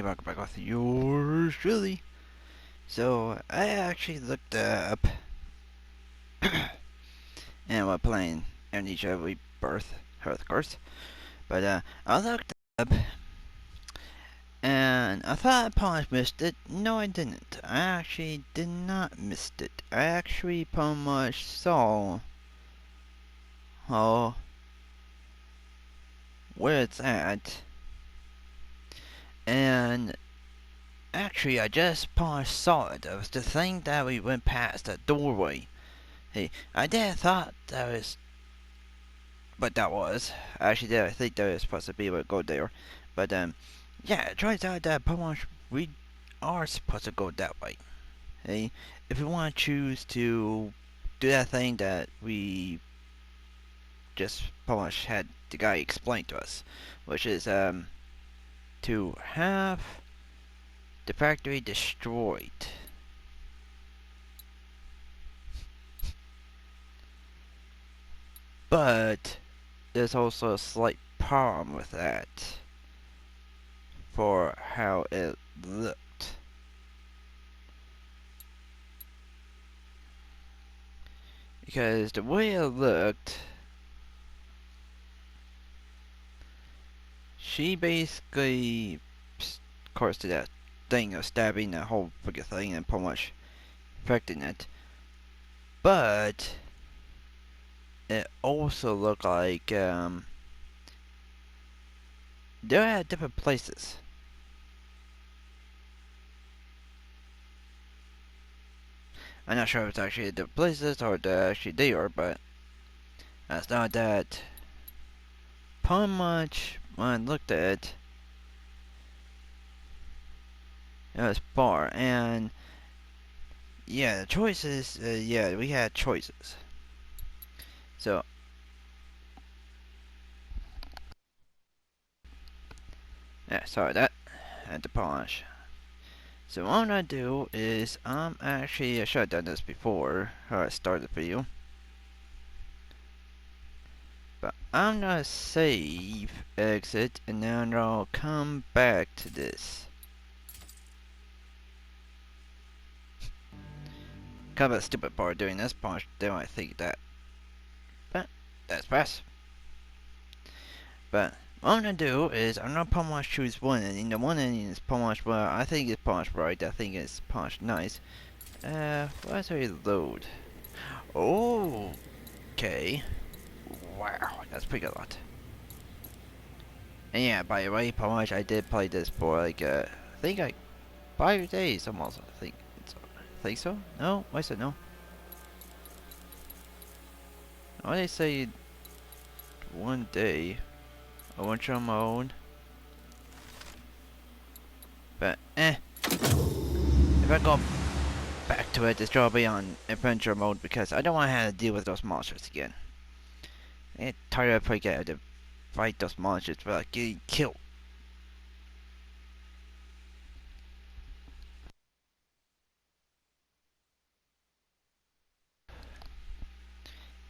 welcome back with yours truly. So, I actually looked up and we're playing Amnesia Rebirth, of course. But, I looked up and I thought I probably missed it. No, I didn't. I actually did not miss it. I actually pretty much saw how where it's at. And actually, I just pretty much saw it. It was the thing that we went past, that doorway. Hey, I did thought that was, but that was actually there. I think there is supposed to be able to go there, but yeah, it turns out that pretty much we are supposed to go that way. Hey, if we want to choose to do that thing that we just pretty much had the guy explain to us, which is to have the factory destroyed. But there's also a slight problem with that for how it looked. Because the way it looked, she basically, of course, did that thing of stabbing the whole freaking thing and pretty much affecting it. But it also looked like they're at different places. I'm not sure if it's actually the places or the actually they are, but that's not that. Pretty much when I looked at it, it was far, and yeah, the choices. Yeah, we had choices. So yeah, sorry that had to pause. So what I'm gonna do is actually I should have done this before I started the video. But I'm gonna save, exit, and then I'll come back to this. Kind of a stupid part doing this part, they might think that. But that's fast. But what I'm gonna do is I'm gonna pretty much choose one ending. The one ending is pretty much well, I think it's pretty much right. I think it's pretty much nice. Why do we load? Oh, okay. Wow, that's pretty good lot. And yeah, by the way, pretty much I did play this for like I think like 5 days almost. I think so. No, why said no? Why they say one day? I want you on my own. But if I go back to it, it's probably on adventure mode because I don't want to have to deal with those monsters again. I get tired of having to fight those monsters without getting killed.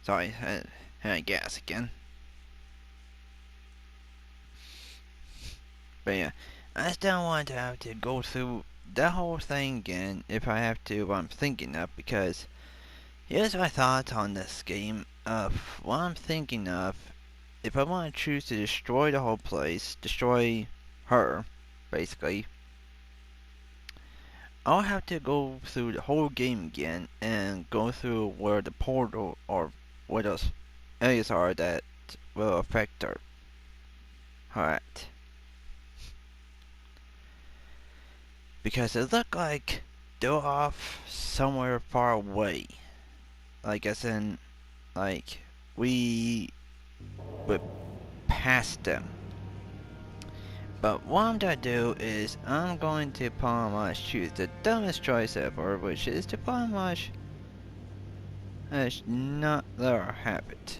Sorry, I gas again. But yeah, I just don't want to have to go through that whole thing again if I have to what I'm thinking of, because here's my thoughts on this game of what I'm thinking of. If I want to choose to destroy the whole place, destroy her, basically, I'll have to go through the whole game again and go through where the portal or where those areas are that will affect her. Alright. Because it looked like they're off somewhere far away. Like as in, like, we went past them. But what I'm gonna do is I'm going to pretty much choose the dumbest choice ever, which is to pretty much not let her have it.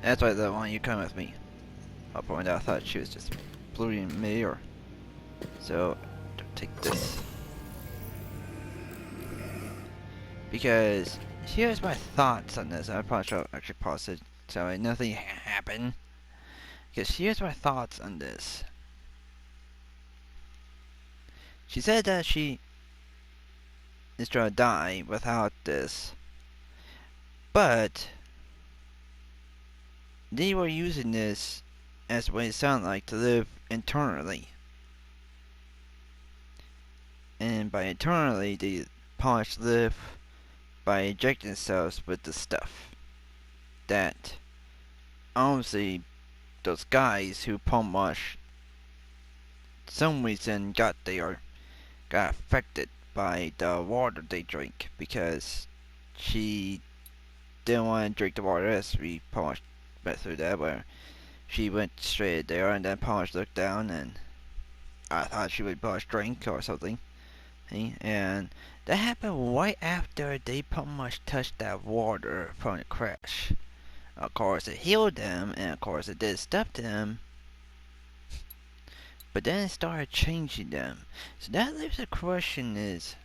That's why the one you come with me. I'll point out I thought she was just blurring me or so take this. Because here's my thoughts on this. I probably should actually pause it so nothing happened. Because here's my thoughts on this. She said that she is gonna die without this, but they were using this as what it sounded like to live internally. And by internally, they Polish live by injecting themselves with the stuff that obviously those guys who Polish some reason got affected by the water they drink, because she didn't want to drink the water as we Polish went through that, where she went straight there and then Polish looked down and I thought she would Polish drink or something. And that happened right after they pretty much touched that water from the crash. Of course it healed them, and of course it did stuff to them, but then it started changing them. So that leaves the question is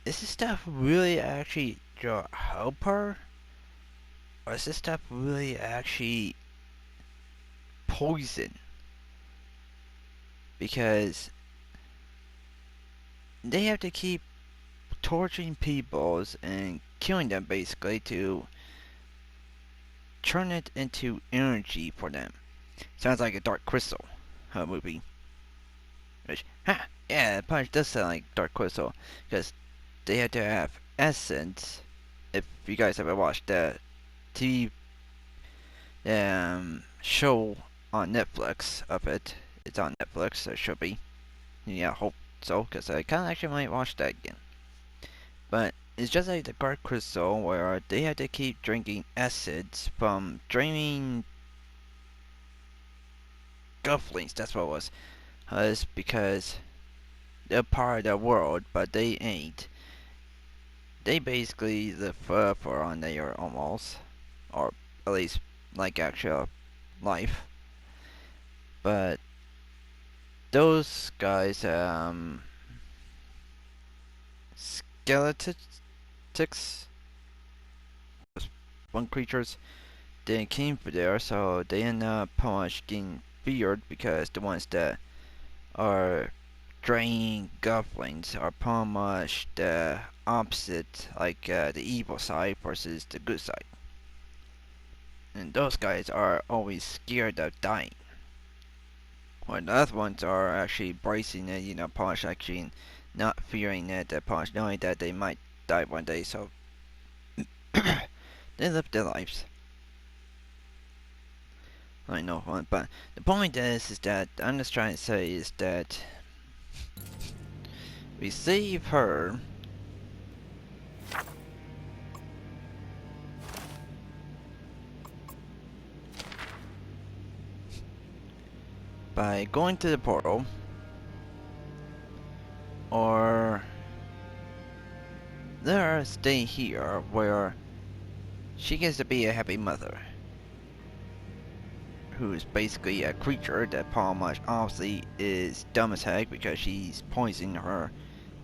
this stuff really actually help her? Or is this stuff really actually poison? Because they have to keep torturing people and killing them basically to turn it into energy for them. Sounds like a Dark Crystal movie. Which, yeah, it probably does sound like Dark Crystal, because they had to have essence. If you guys ever watched the TV show on Netflix of it, it's on Netflix, so it should be. Yeah, I hope so, because I kind of actually might watch that again. But it's just like the Dark Crystal, where they had to keep drinking acids from draining Gufflings, that's what it was. It's because they're part of the world, but they ain't. They basically live forever on there almost, or at least like actual life. But those guys, skeletons, one creatures, they came from there, so they end up pretty much getting feared, because the ones that are draining goblins are pretty much the opposite, like the evil side versus the good side. And those guys are always scared of dying. When the other ones are actually bracing it, pretty much actually not fearing it, pretty much knowing that they might die one day, so they live their lives. I know, but the point is that I'm just trying to say is that we save her by going to the portal, or let her stay here where she gets to be a happy mother, who's basically a creature that pretty much obviously is dumb as heck, because she's poisoning her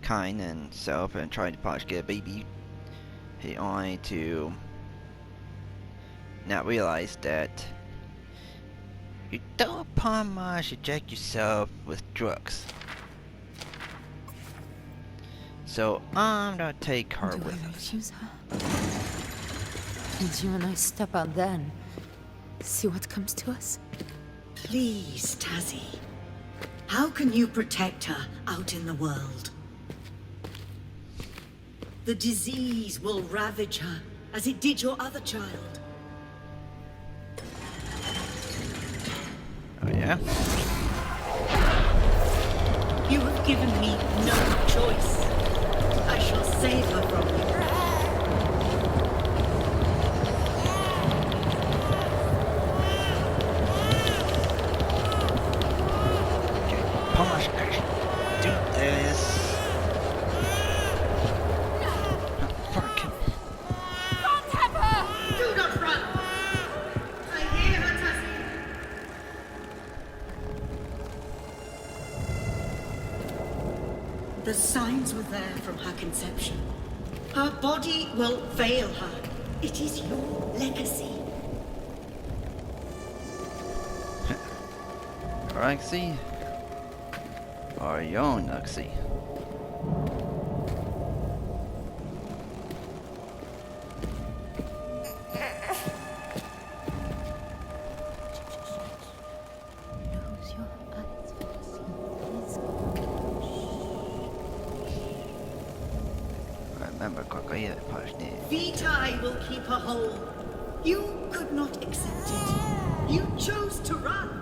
kind and self and trying to pretty much get a baby, only to not realize that you don't pretty much inject yourself with drugs. So I'm gonna take her with us. Use her? And you and I step out then. See what comes to us? Please, Tazzy. How can you protect her out in the world? The disease will ravage her, as it did your other child. Oh yeah? You have given me no choice. I shall save her from you. The signs were there from her conception. Her body will fail her. It is your legacy. Alexi? Or your own Alexi? Close your eyes, please. Remember quickly that punch Vitae will keep her whole. You could not accept it. You chose to run.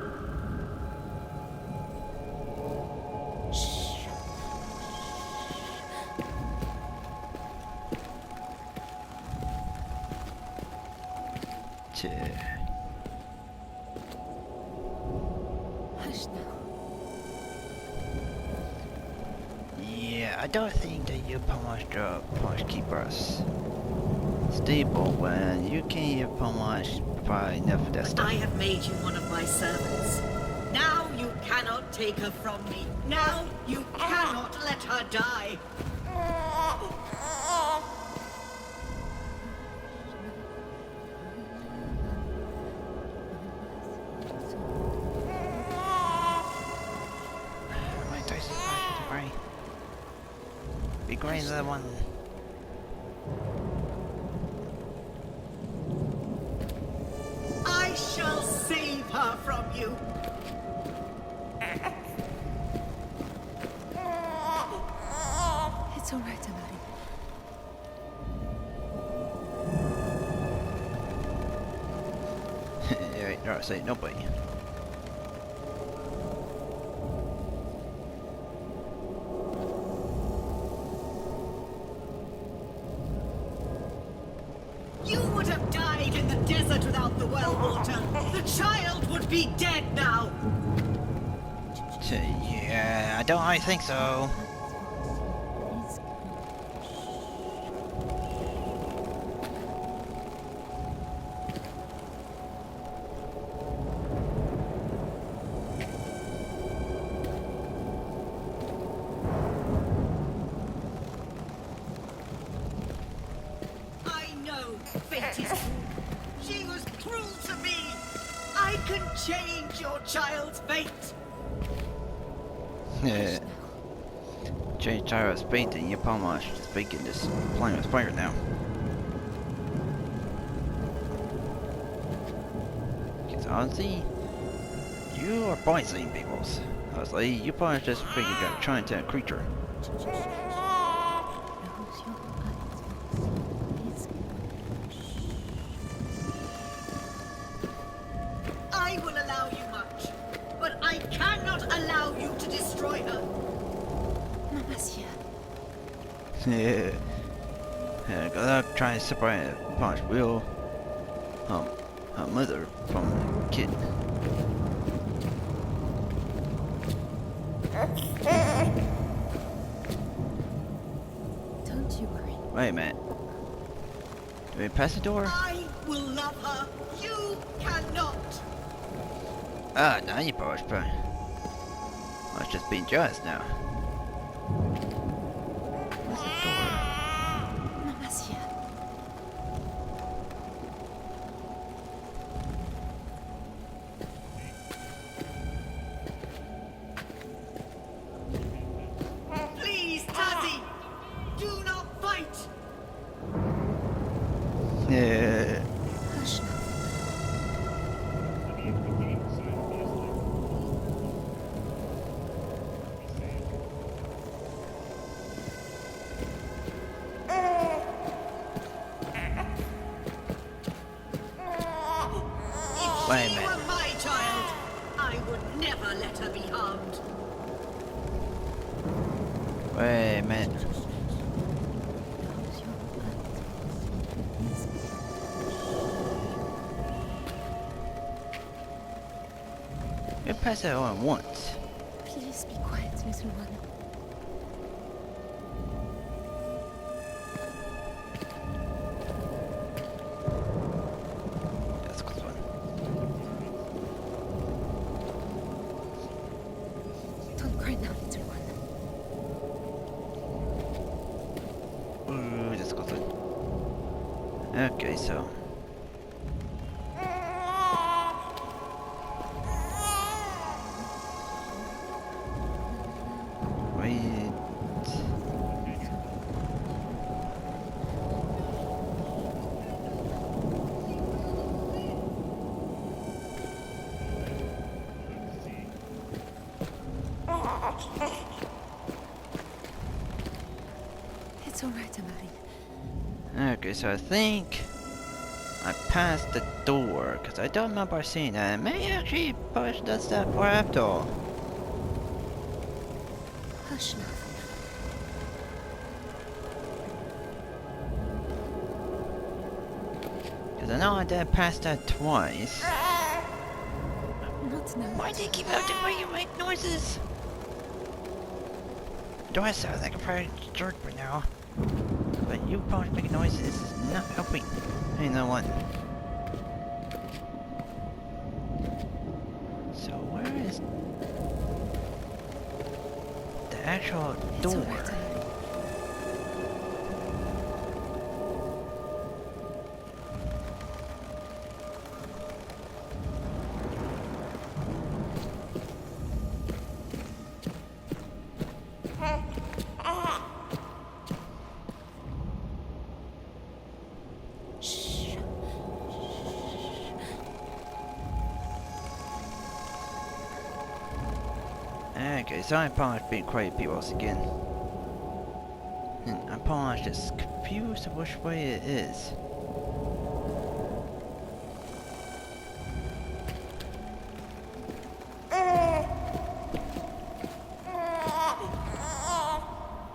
Hush now. Yeah, I don't think that you punch keep us stable when you can't punch by enough of that I stuff. have made you one of my servants. Now you cannot take her from me. Now you cannot let her die. My Tyson right. Be great that one. I shall save her from you. It's all right, Amari. Yeah, no, say nobody. You would have died in the desert without the well water. The child would be dead now. Yeah, I think so. Please. I know fate is cruel. She was cruel to me. I can change your child's fate. Yeah. Change Tyra's fate and your Palma speaking this playing with fire now. Because honestly, you are poisoning peoples. Honestly, you probably just figured out trying to a creature. Close your eyes, please. I will allow you much, but I cannot allow you to destroy her. Amnesia. Yeah. Yeah, good luck trying to separate Punch Will, her mother from the kid. Don't you worry. Wait a minute. Do we pass the door? I will love her. You cannot. Ah, now you Punch, but let's just be just now. Where's the door? Amnesia. Please, Tazzy, do not fight. Yeah. Hush now. If Wait a she minute. were my child, I would never let her be harmed. Wait a minute. Close your eyes, please. We passed it on once. Please be quiet, little one. That's a close one. Don't cry now, little one. Ooh, that's a close one. Okay, so. It's alright, Amari. Okay, so I think I passed the door, because I don't remember seeing that. It may actually push that step far after all. Hush now. Because I know I did pass that twice. Not now. Why do you keep out the way you make noises? Do I sound like a pretty jerk right now? But you probably making noises. This is not helping. Hey, no one. So where is the actual It's door? alright, Amari. Shh. Okay, so I probably being crazy people once again. And I'm probably just confused of which way it is.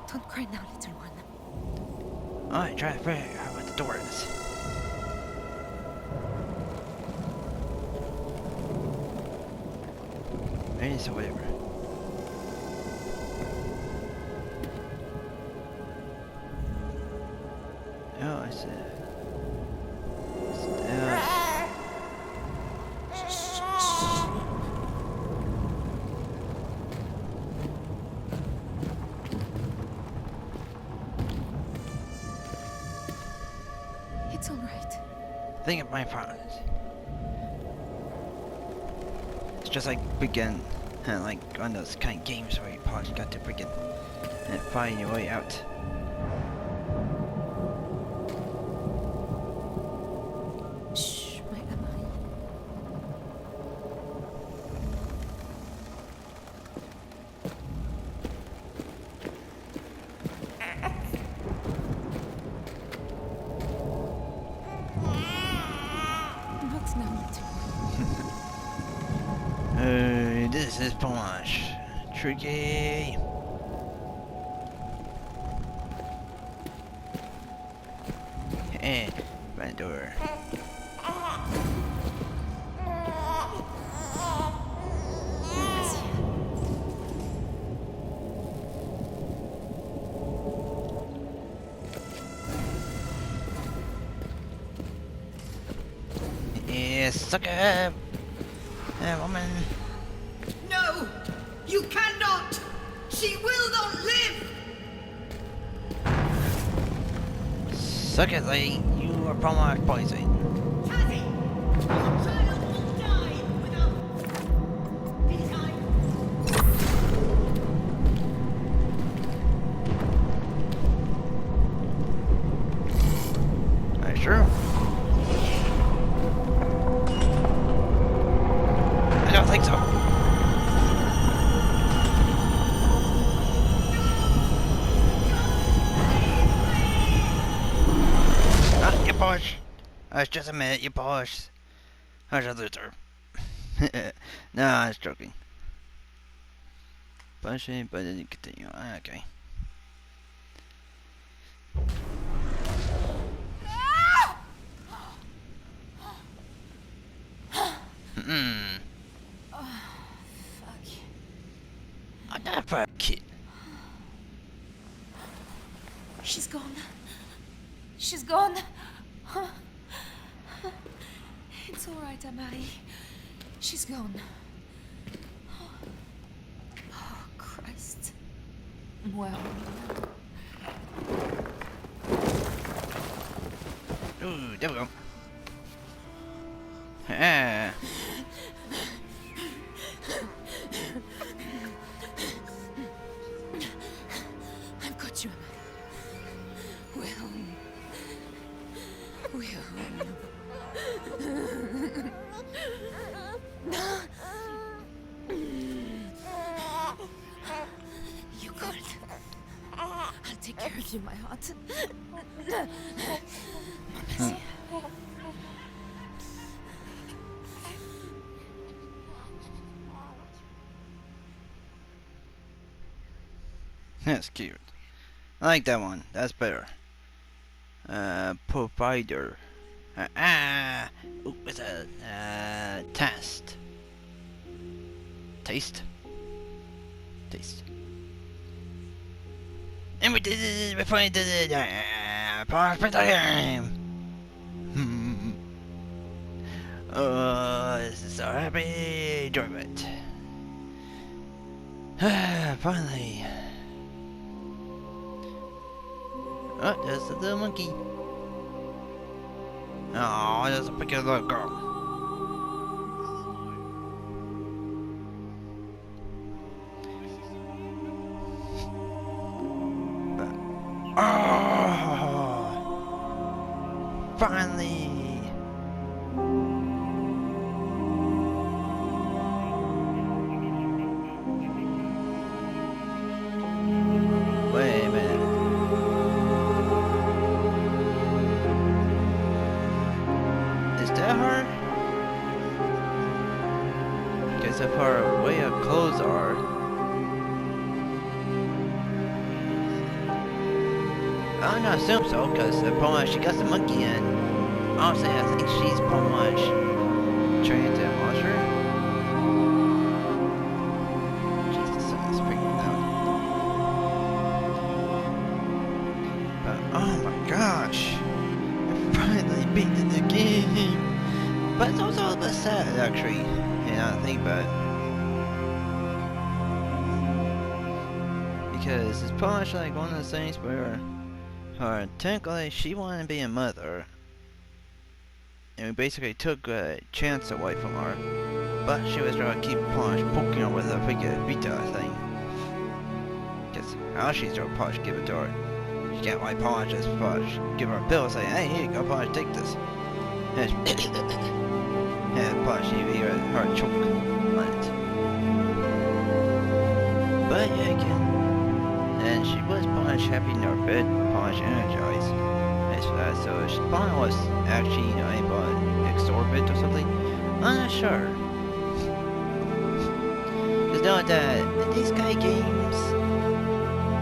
Don't cry now, little one. Alright, try to figure out what the door is. Maybe it's whatever. Oh, I see. It's alright. Think of my problems. It's just like begin, like on those kind of games where you probably got to begin and find your way out. Shh, my Amari. Not now, little one. This is Punch. Tricky. Eh, my door. Yeah, sucker. Woman. No! You cannot! She will not live! Suck it, lady. You are Punch poison. Tazzy! Your child will die without... Be kind. Are you sure? I don't think so. You push. It's just a minute, you push. I should lose her. No, I was joking. Pushing, but then you continue. Okay. Hmm. Fuck. I'm not for a kid. She's gone. She's gone. It's alright, Amari. She's gone. Oh, Christ. Well, Ooh, there we go. Ah. I've got you, Amari. give you my heart. That's cute. I like that one. That's better. Provider. Ooh, it's a test. Taste. And we did it. We finally did it. Perfect game. This is so happy enjoyment. Finally. Oh, there's a little monkey. Oh, there's a picture little girl. Oh, finally. Wait a minute. Is that her? Guess how far away her clothes are. I don't assume so, because pretty much she got the monkey in. Honestly, I think she's pretty much trying to watch her. Jesus, the sun is freaking out. But, oh my gosh. I finally beaten the game. But it's also a little bit sad, actually. Yeah, I think about it. Because it's pretty much like one of those things where technically she wanted to be a mother, and we basically took a chance away from her, but she was trying to keep poking her with a freaking Vita thing. Because how she's trying to Punch give it to her. She can't like Punch just Punch give her a pill and say, hey, here you go, Punch, take this. And Punch, you hear her choke on it. But yeah, again. And she was Punch happy in her bed, Punch energized. So she probably was actually, able to exorbit or something. I'm not sure. Just know that these kind of games,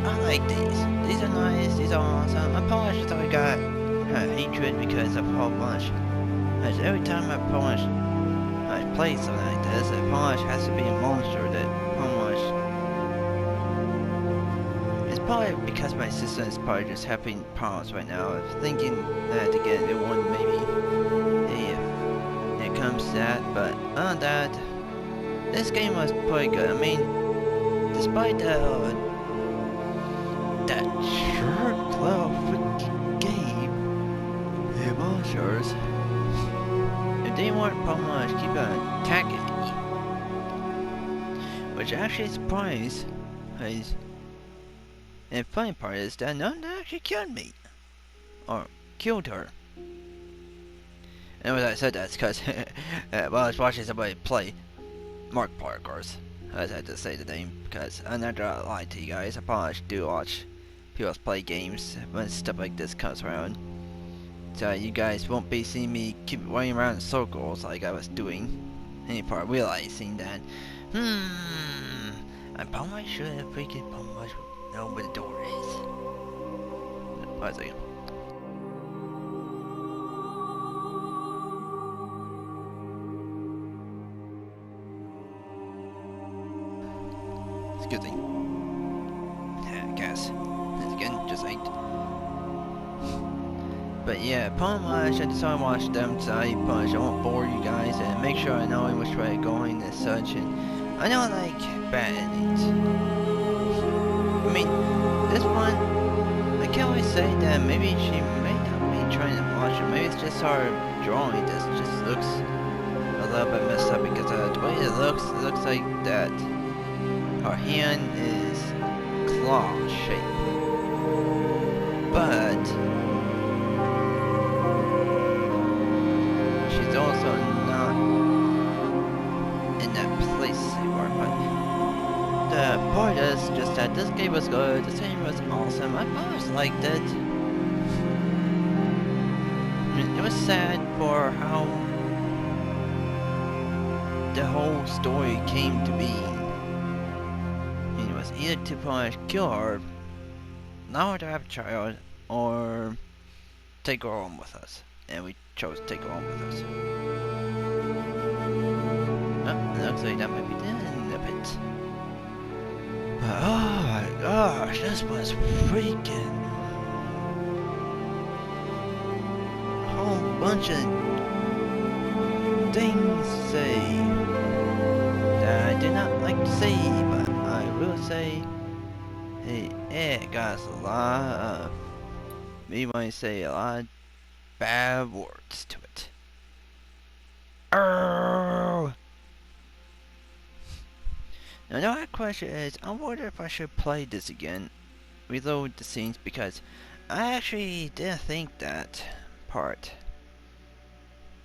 I like these. These are nice, these are awesome. I probably just I got hatred because of how much. Every time I play something like this, it probably has to be a monster that how much. Probably because my sister is probably just having problems right now of thinking that again it won't maybe hey it comes to that, but other than that, this game was pretty good. I mean, despite that short little freaking game, the monsters, if they weren't pretty much keep on attacking me, which actually surprised is. And the funny part is that none actually killed me. Or killed her. And when I said that's because while I was watching somebody play Mark Parkers. I had to say the name because I'm not gonna lie to you guys. I probably do watch people play games when stuff like this comes around. So you guys won't be seeing me keep running around in circles like I was doing. Any part realizing that, I probably should have freaking know where the door is. Wait a second. Excuse me. Yeah, I guess. Again, just ate. But yeah, pretty much I decided to watch them side punch. I won't bore you guys and make sure I know in which way I'm going and such. And I know I like bad endings. I mean, this one, I can't always say that maybe she may not be trying to watch it. Maybe it's just her drawing that just looks a little bit messed up because the way it looks like that her hand is claw shaped. But she's also not in that place anymore. But the part is just that this game was good, the scene was awesome, I always liked it. I mean, it was sad for how the whole story came to be. It was either to punish, kill her, allow her to have a child, or take her home with us. And we chose to take her home with us. Oh, looks like that might be the end of it. But oh my gosh, this was freaking a whole bunch of things to say that I did not like to say, but I will say, hey, it got a lot of, me might say a lot of bad words to it. Arrgh! Now the question is, I wonder if I should play this again, reload the scenes, because I actually didn't think that part.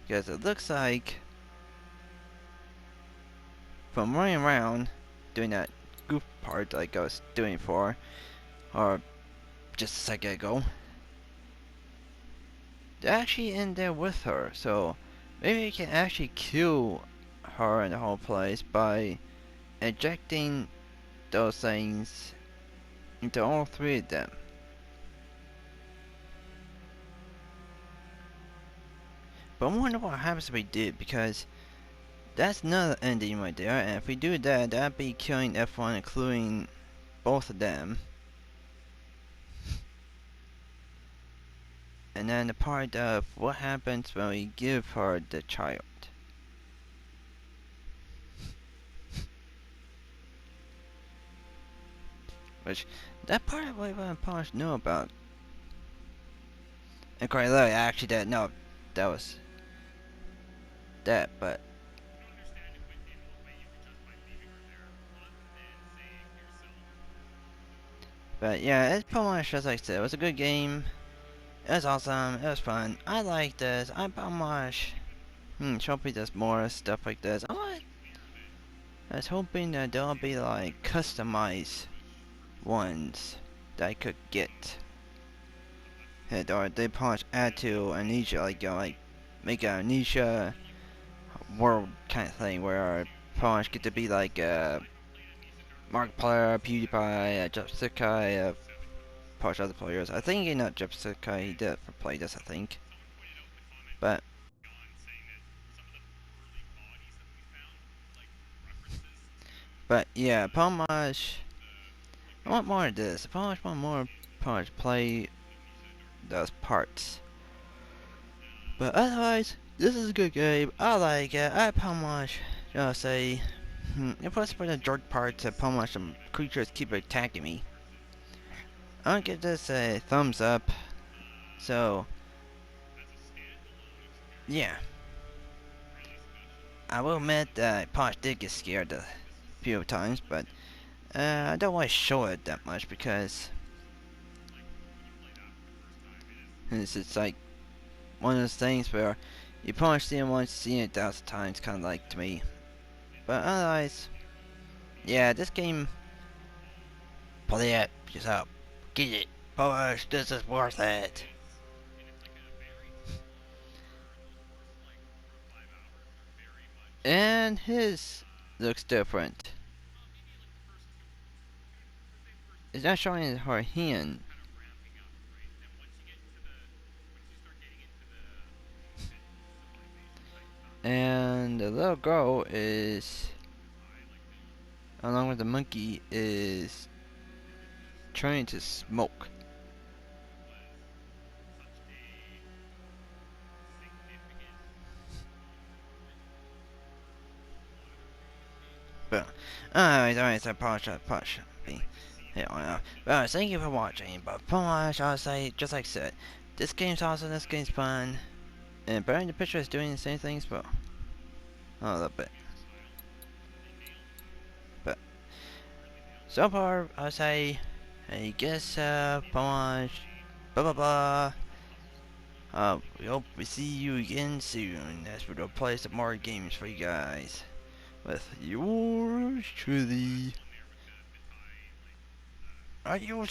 Because it looks like, from running around, doing that goof part like I was doing before, or just a second ago, they're actually in there with her, so maybe we can actually kill her in the whole place by injecting those things into all three of them. But I wonder what happens if we did, because that's another ending right there, and if we do that, that'd be killing everyone, including both of them. And then the part of what happens when we give her the child. Which, that part I really want to know about. And quite literally, I actually didn't know that was that, but yeah, it's pretty much just like I said. It was a good game. It was awesome. It was fun. I like this. I pretty much hopefully there's more stuff like this. I was hoping that there'll be like customized ones that I could get. Or they pretty much add to Amnesia, like make an Amnesia world kind of thing where I pretty much get to be like Markiplier, PewDiePie, Jacksepticeye, bunch other players. I think not Jacksepticeye, he did it for Playtest, I think. But yeah, pretty much I want more of this. I pretty much want more pretty much play those parts. But otherwise, this is a good game. I like it. I pretty much just say if it's for the jerk parts that pretty much some creatures keep attacking me. I'll give this a thumbs up. So yeah. I will admit that I probably did get scared a few times, but I don't want to show it that much because it's like one of those things where you probably see it once, seen it 1,000 times, kind of like to me. But otherwise, yeah, this game, play it yourself. Get it. Push, this is worth it. And his looks different. It's not showing her hand. And the little girl is, along with the monkey, is trying to smoke. But, alright, so probably shouldn't be. Yeah, but thank you for watching. But pretty much, I'll say, just like I said, this game's awesome, this game's fun. And Burning the Picture is doing the same things, but a little bit. But, so far, I'll say, I guess, pretty much, blah blah blah. We hope we see you again soon as we'll play some more games for you guys. With yours truly, Are you